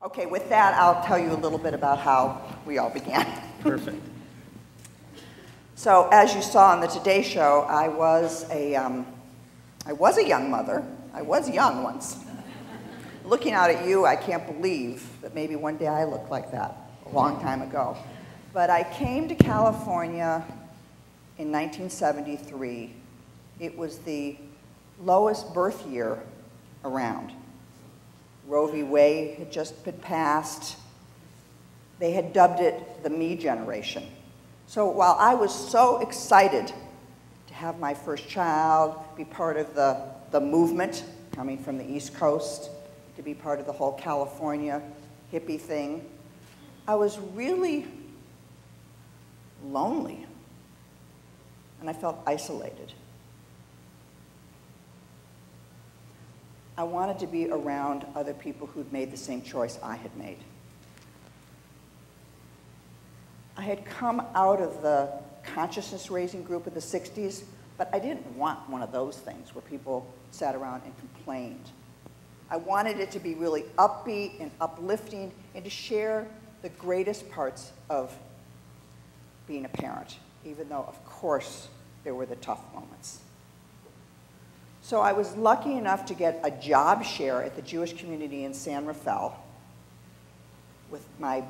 Okay, with that, I'll tell you a little bit about how we all began. Perfect. So, as you saw on the Today Show, I was a young mother. I was young once. Looking out at you, I can't believe that maybe one day I looked like that a long time ago. But I came to California in 1973. It was the lowest birth year around. Roe v. Wade had just been passed. They had dubbed it the me generation. So while I was so excited to have my first child, be part of the movement coming from the East Coast, to be part of the whole California hippie thing, I was really lonely, and I felt isolated. I wanted to be around other people who'd made the same choice I had made. I had come out of the consciousness-raising group of the 60s, but I didn't want one of those things where people sat around and complained. I wanted it to be really upbeat and uplifting and to share the greatest parts of being a parent, even though, of course, there were the tough moments. So I was lucky enough to get a job share at the Jewish community in San Rafael with my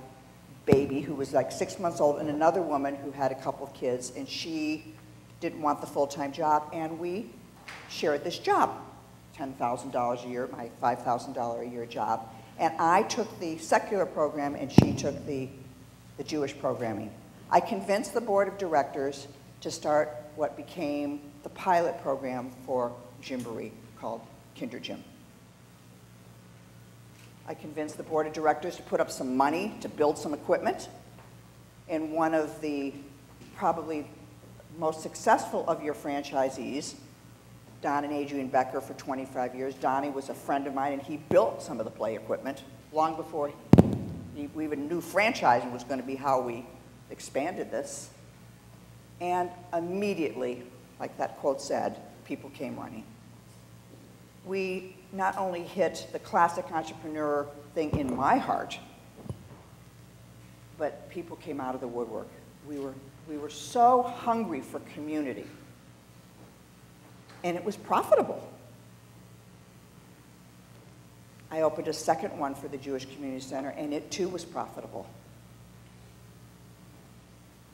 baby, who was like 6 months old, and another woman who had a couple of kids, and she didn't want the full-time job, and we shared this job, $10,000 a year, my $5,000 a year job. And I took the secular program, and she took the Jewish programming. I convinced the board of directors to start what became the pilot program for Gymboree, called Kinder Gym. I convinced the board of directors to put up some money to build some equipment. And one of the probably most successful of your franchisees, Don and Adrian Becker, for 25 years. Donnie was a friend of mine, and he built some of the play equipment long before we even knew franchising was going to be how we expanded this. And immediately, like that quote said, people came running. We not only hit the classic entrepreneur thing in my heart, but people came out of the woodwork. We were so hungry for community. And it was profitable. I opened a second one for the Jewish Community Center, and it too was profitable.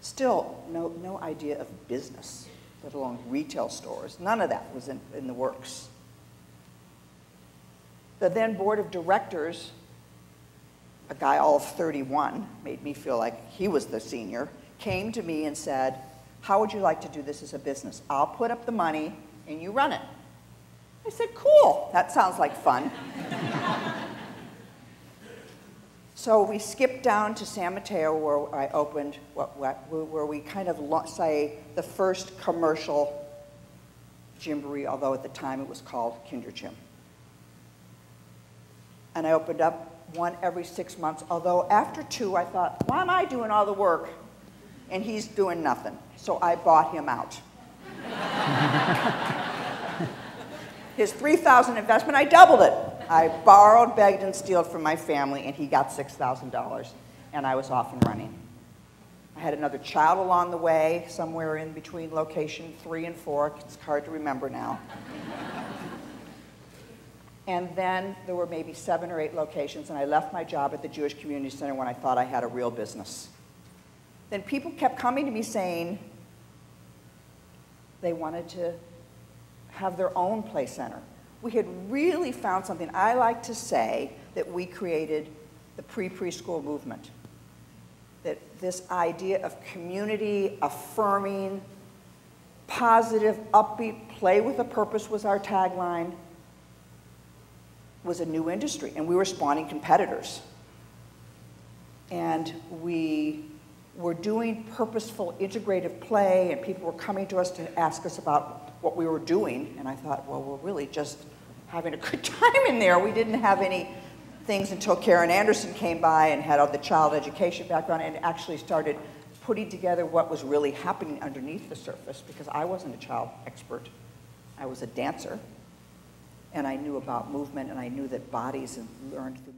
Still, no idea of business, let alone retail stores. None of that was in the works. The then board of directors, a guy all of 31, made me feel like he was the senior, came to me and said, "How would you like to do this as a business? I'll put up the money and you run it." I said, "Cool, that sounds like fun." So we skipped down to San Mateo, where I opened where we kind of say the first commercial Gymboree, although at the time it was called Kinder Gym. And I opened up one every 6 months, although after 2 I thought, why am I doing all the work and he's doing nothing? So I bought him out. His $3,000 investment, I doubled it. I borrowed, begged, and stole from my family, and he got $6,000, and I was off and running. I had another child along the way, somewhere in between location 3 and 4. It's hard to remember now. And then there were maybe 7 or 8 locations, and I left my job at the Jewish Community Center when I thought I had a real business. Then people kept coming to me saying they wanted to have their own play center. We had really found something. I like to say that we created the preschool movement. That this idea of community, affirming, positive, upbeat, play with a purpose was our tagline, was a new industry, and we were spawning competitors. And we were doing purposeful, integrative play, and people were coming to us to ask us about what we were doing, and I thought, well, we're really just having a good time in there. We didn't have any things until Karen Anderson came by and had all the child education background and actually started putting together what was really happening underneath the surface, because I wasn't a child expert. I was a dancer, and I knew about movement, and I knew that bodies learned through